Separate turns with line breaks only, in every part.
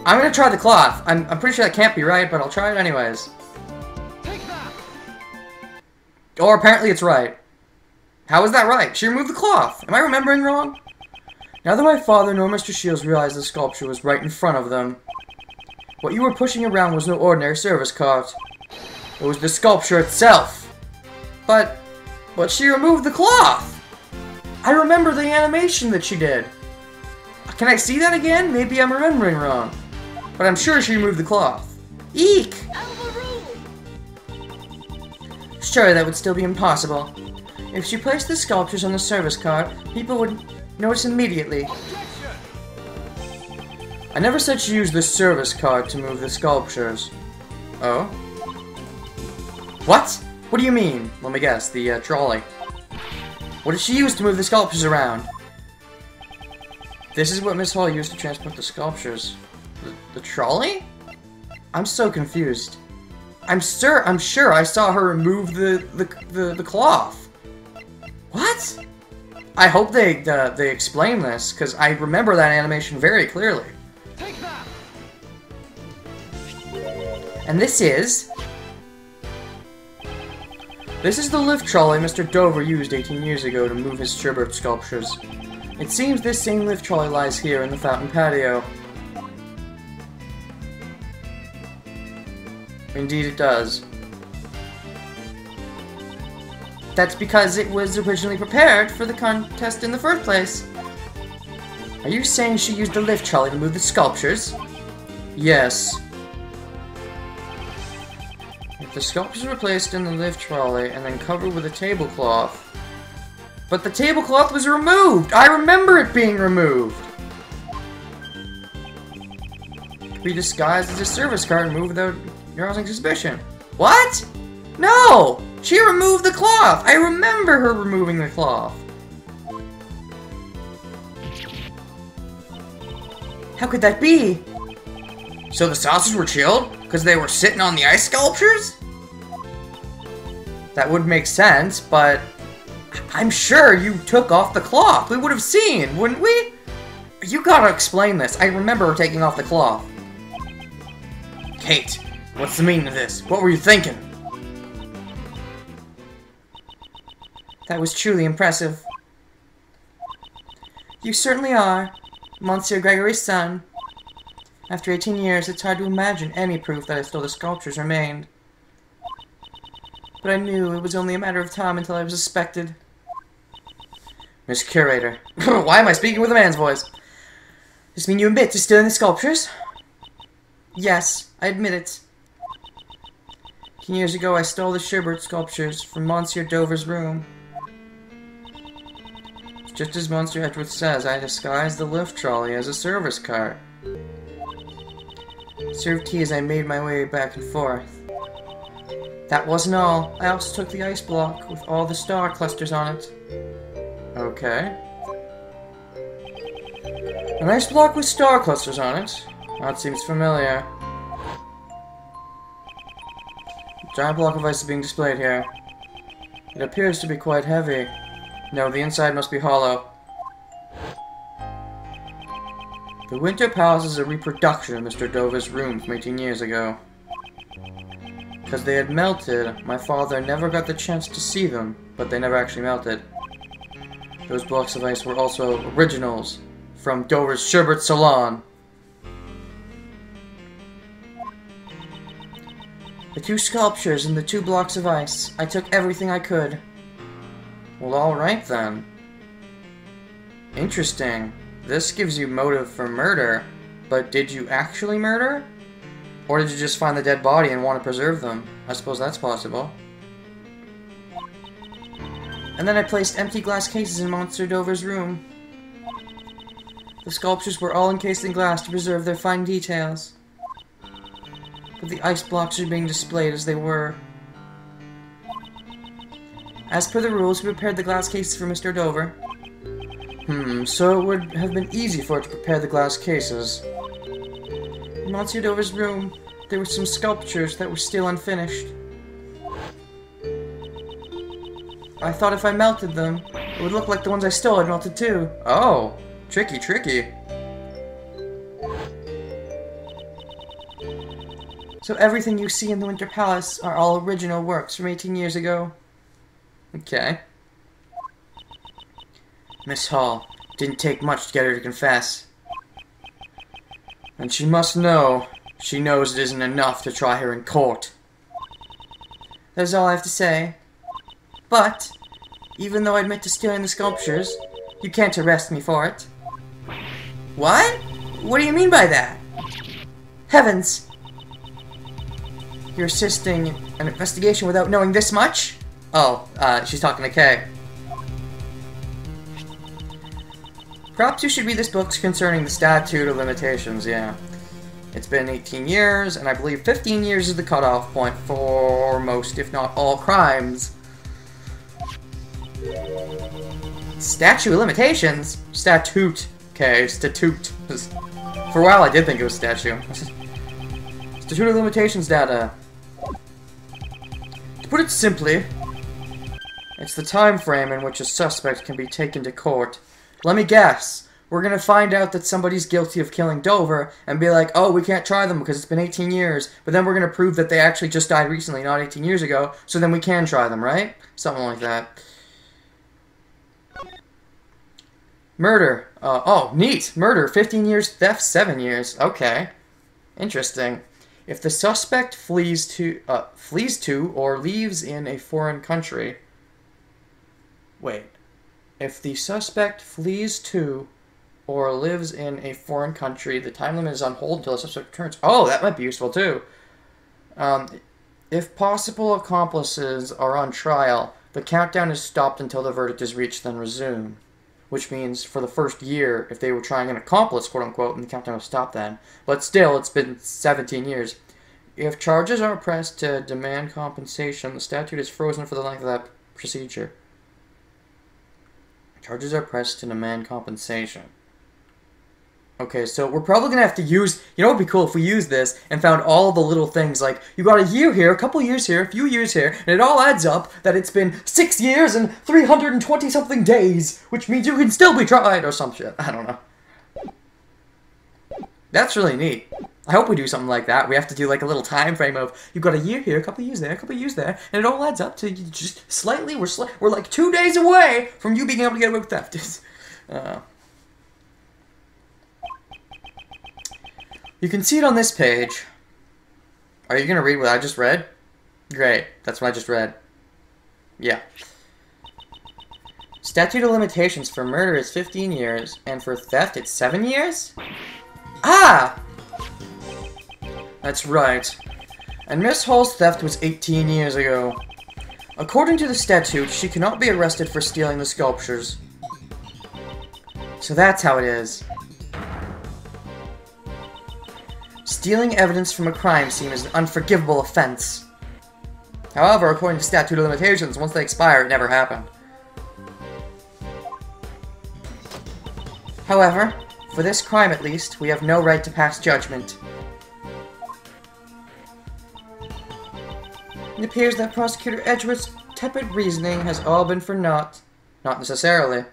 I'm gonna try the cloth. I'm pretty sure that can't be right, but I'll try it anyways.
Take that.
Or apparently it's right. How is that right? She removed the cloth. Am I remembering wrong? Neither my father nor Mr. Shields realized the sculpture was right in front of them. What you were pushing around was no ordinary service cart. It was the sculpture itself. But she removed the cloth. I remember the animation that she did. Can I see that again? Maybe I'm remembering wrong. But I'm sure she removed the cloth. Eek! Sure, that would still be impossible. If she placed the sculptures on the service cart, people would notice immediately. I never said she used the service cart to move the sculptures. Oh? What? What do you mean? Let me guess, the trolley. What did she use to move the sculptures around? This is what Miss Hall used to transport the sculptures. The trolley? I'm so confused. I'm sure I saw her remove the cloth. What? I hope they explain this, because I remember that animation very clearly.
Take that.
And this is the lift trolley Mr. Dover used 18 years ago to move his Sherbert sculptures. It seems this same lift trolley lies here in the fountain patio. Indeed it does. That's because it was originally prepared for the contest in the first place. Are you saying she used the lift trolley to move the sculptures? Yes. If the sculptures were placed in the lift trolley and then covered with a tablecloth. But the tablecloth was removed! I remember it being removed! It could be disguised as a service cart and moved without arousing suspicion. What? No! She removed the cloth! I remember her removing the cloth. How could that be? So the saucers were chilled? Because they were sitting on the ice sculptures? That would make sense, but I'm sure you took off the cloth. We would have seen, wouldn't we? You gotta explain this. I remember her taking off the cloth. Kate, what's the meaning of this? What were you thinking? That was truly impressive. You certainly are, Monsieur Gregory's son. After 18 years, it's hard to imagine any proof that I stole the sculptures remained. But I knew it was only a matter of time until I was suspected. Miss Curator. Why am I speaking with a man's voice? Does this mean you admit to stealing the sculptures? Yes, I admit it. 10 years ago, I stole the Sherbert sculptures from Monsieur Dover's room. Just as Monsieur Edgeworth says, I disguised the lift trolley as a service cart. Served tea as I made my way back and forth. That wasn't all. I also took the ice block with all the star clusters on it. Okay. An ice block with star clusters on it? That seems familiar. A giant block of ice is being displayed here. It appears to be quite heavy. No, the inside must be hollow. The Winter Palace is a reproduction of Mr. Dover's room from 18 years ago. Because they had melted, my father never got the chance to see them, but they never actually melted. Those blocks of ice were also originals from Dover's Sherbert Salon. The 2 sculptures and the 2 blocks of ice. I took everything I could. Well, alright then. Interesting. This gives you motive for murder, but did you actually murder? Or did you just find the dead body and want to preserve them? I suppose that's possible. And then I placed empty glass cases in Monsieur Dover's room. The sculptures were all encased in glass to preserve their fine details. But the ice blocks are being displayed as they were. As per the rules, we prepared the glass cases for Mr. Dover. So it would have been easy for it to prepare the glass cases. In Monsieur Dover's room, there were some sculptures that were still unfinished. I thought if I melted them, it would look like the ones I stole had melted too. Oh, tricky, tricky. So everything you see in the Winter Palace are all original works from 18 years ago? Okay. Miss Hall, didn't take much to get her to confess. And she must know. She knows it isn't enough to try her in court. That's all I have to say. But, even though I admit to stealing the sculptures, you can't arrest me for it. What? What do you mean by that? Heavens! You're assisting an investigation without knowing this much? Oh, she's talking to Kay. Perhaps you should read this book concerning the statute of limitations, yeah. It's been 18 years, and I believe 15 years is the cutoff point for most, if not all, crimes. Statute of limitations? Statute. Okay, statute. For a while I did think it was statute. Statute of limitations data. To put it simply, it's the time frame in which a suspect can be taken to court. Let me guess. We're gonna find out that somebody's guilty of killing Dover and be like, oh, we can't try them because it's been 18 years. But then we're gonna prove that they actually just died recently, not 18 years ago. So then we can try them, right? Something like that. Murder. Oh, neat. Murder, 15 years. Theft, 7 years. Okay. Interesting. If the suspect flees to or leaves in a foreign country. Wait. If the suspect flees to or lives in a foreign country, the time limit is on hold until the suspect returns. Oh, that might be useful too. If possible accomplices are on trial, the countdown is stopped until the verdict is reached, then resume. Which means for the first year, if they were trying an accomplice, quote-unquote, and the countdown will stop then. But still, it's been 17 years. If charges are pressed to demand compensation, the statute is frozen for the length of that procedure. Charges are pressed to demand compensation. Okay, so we're probably going to have to use... You know what would be cool if we used this and found all the little things, like, you got a year here, a couple years here, a few years here, and it all adds up that it's been 6 years and 320-something days, which means you can still be tried, or some shit. I don't know. That's really neat. I hope we do something like that. We have to do, like, a little time frame of, you got a year here, a couple years there, a couple years there, and it all adds up to just slightly, we're like 2 days away from you being able to get away with theft. You can see it on this page. Are you going to read what I just read? Great. That's what I just read. Yeah. Statute of limitations for murder is 15 years, and for theft it's 7 years? Ah! That's right. And Miss Hall's theft was 18 years ago. According to the statute, she cannot be arrested for stealing the sculptures. So that's how it is. Stealing evidence from a crime scene is an unforgivable offense. However, according to statute of limitations, once they expire, it never happened. However, for this crime at least, we have no right to pass judgment. It appears that Prosecutor Edgeworth's tepid reasoning has all been for naught. Not necessarily.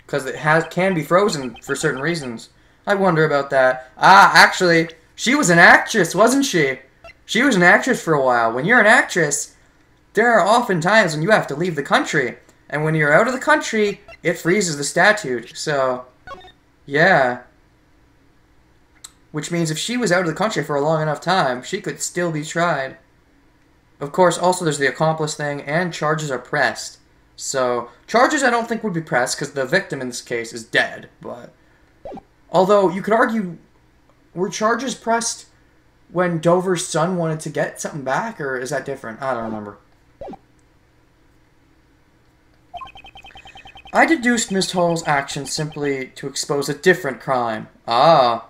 Because it can be frozen for certain reasons. I wonder about that. Ah, actually, she was an actress, wasn't she? She was an actress for a while. When you're an actress, there are often times when you have to leave the country. And when you're out of the country, it freezes the statute. So, yeah. Which means if she was out of the country for a long enough time, she could still be tried. Of course, also there's the accomplice thing, and charges are pressed. So, charges I don't think would be pressed, because the victim in this case is dead, but... Although, you could argue, were charges pressed when Dover's son wanted to get something back, or is that different? I don't remember. I deduced Miss Hall's action simply to expose a different crime. Ah.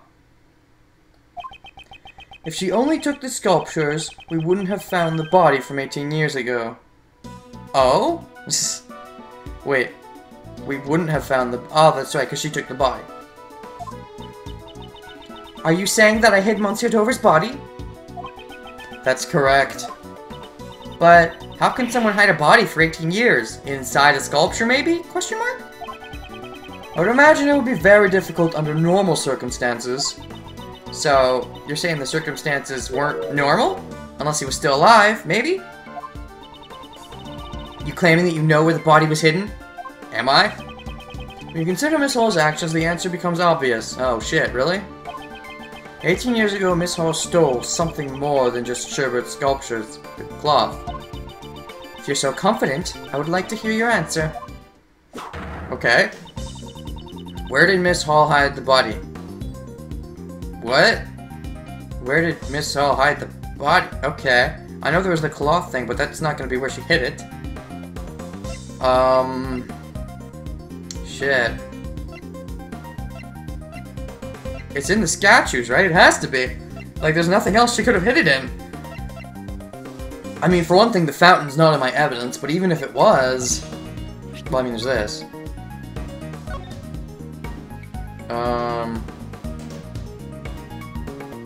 If she only took the sculptures, we wouldn't have found the body from 18 years ago. Oh? Wait, we wouldn't have found the... Oh, that's right, because she took the body. Are you saying that I hid Monsieur Dover's body? That's correct. But how can someone hide a body for 18 years? Inside a sculpture, maybe? Question mark? I would imagine it would be very difficult under normal circumstances. So, you're saying the circumstances weren't normal? Unless he was still alive, maybe? You claiming that you know where the body was hidden? Am I? When you consider Miss Hall's actions, the answer becomes obvious. Oh shit, really? 18 years ago, Miss Hall stole something more than just Sherbert's sculptures, the cloth. If you're so confident, I would like to hear your answer. Okay. Where did Miss Hall hide the body? What? Where did Miss Hall hide the body? Okay. I know there was the cloth thing, but that's not gonna be where she hid it. Shit. It's in the statues, right? It has to be. Like, there's nothing else she could have hid it in. I mean, for one thing, the fountain's not in my evidence, but even if it was... Well, I mean, there's this.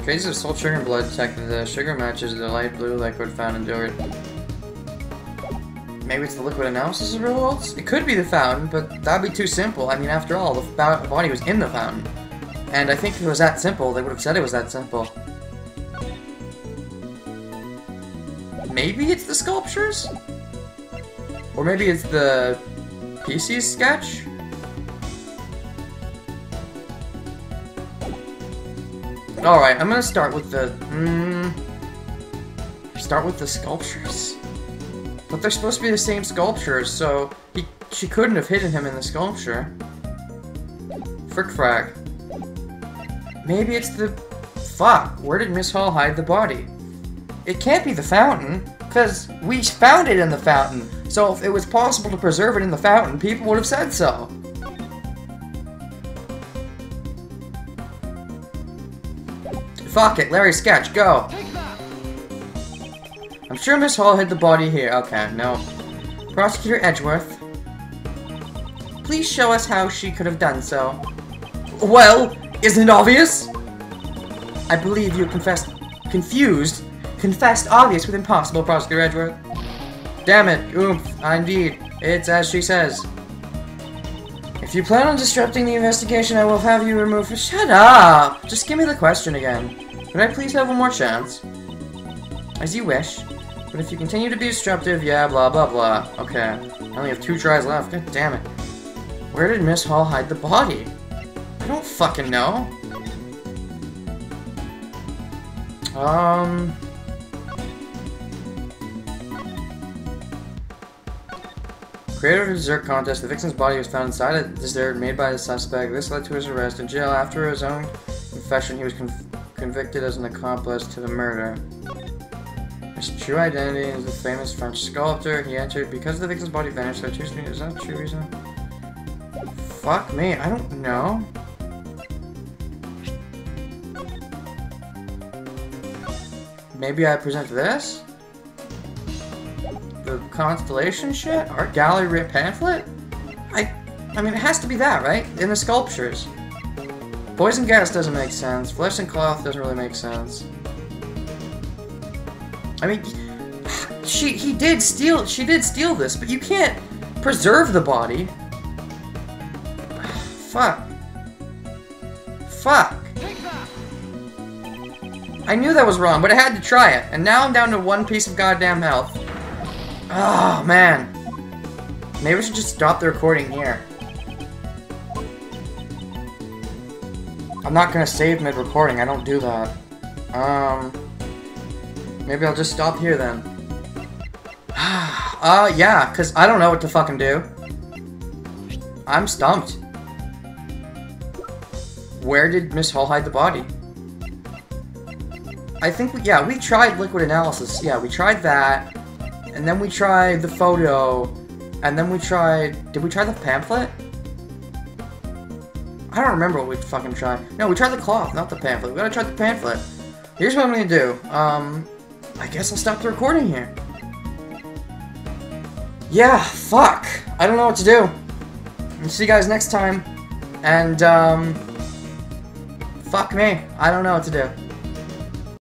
Traces of salt, sugar, and blood detected. The sugar matches the light blue liquid found in Dort. Maybe it's the liquid analysis results? It could be the fountain, but that'd be too simple. I mean, after all, the body was in the fountain. And I think if it was that simple, they would have said it was that simple. Maybe it's the sculptures? Or maybe it's the PC's sketch? Alright, I'm gonna start with the... start with the sculptures. But they're supposed to be the same sculptures, so she couldn't have hidden him in the sculpture. Frick frack. Maybe it's the... Fuck, where did Miss Hall hide the body? It can't be the fountain, because we found it in the fountain. So if it was possible to preserve it in the fountain, people would have said so. Fuck it, Larry Sketch, go! I'm sure Miss Hall hid the body here. Okay, no. Prosecutor Edgeworth. Please show us how she could have done so. Well, isn't it obvious? I believe you confessed obvious with impossible, Prosecutor Edgeworth. Damn it, oomph, indeed. It's as she says. If you plan on disrupting the investigation, I will have you removed. Shut up! Just give me the question again. Could I please have one more chance? As you wish. But if you continue to be disruptive, yeah, blah blah blah. Okay. I only have 2 tries left. God damn it. Where did Miss Hall hide the body? I don't fucking know. Creator of the dessert contest, the victim's body was found inside a dessert made by the suspect. This led to his arrest in jail. After his own confession, he was convicted as an accomplice to the murder. His true identity is the famous French sculptor he entered. Because the victim's body vanished, is that a true reason? Fuck me, I don't know. Maybe I present this? The Constellation shit? Art gallery pamphlet? I mean, it has to be that, right? In the sculptures. Poison gas doesn't make sense. Flesh and cloth doesn't really make sense. I mean, she did steal this, but you can't preserve the body. Fuck. Fuck. I knew that was wrong, but I had to try it, and now I'm down to 1 piece of goddamn health. Oh, man. Maybe we should just stop the recording here. I'm not gonna save mid-recording, I don't do that. Maybe I'll just stop here then. Yeah, because I don't know what to fucking do. I'm stumped. Where did Miss Hall hide the body? I think, we tried liquid analysis. Yeah, we tried that. And then we tried the photo. And then we tried... Did we try the pamphlet? I don't remember what we fucking tried. No, we tried the cloth, not the pamphlet. We gotta try the pamphlet. Here's what I'm gonna do. I guess I'll stop the recording here. Yeah, fuck. I don't know what to do. I'll see you guys next time. And, fuck me. I don't know what to do.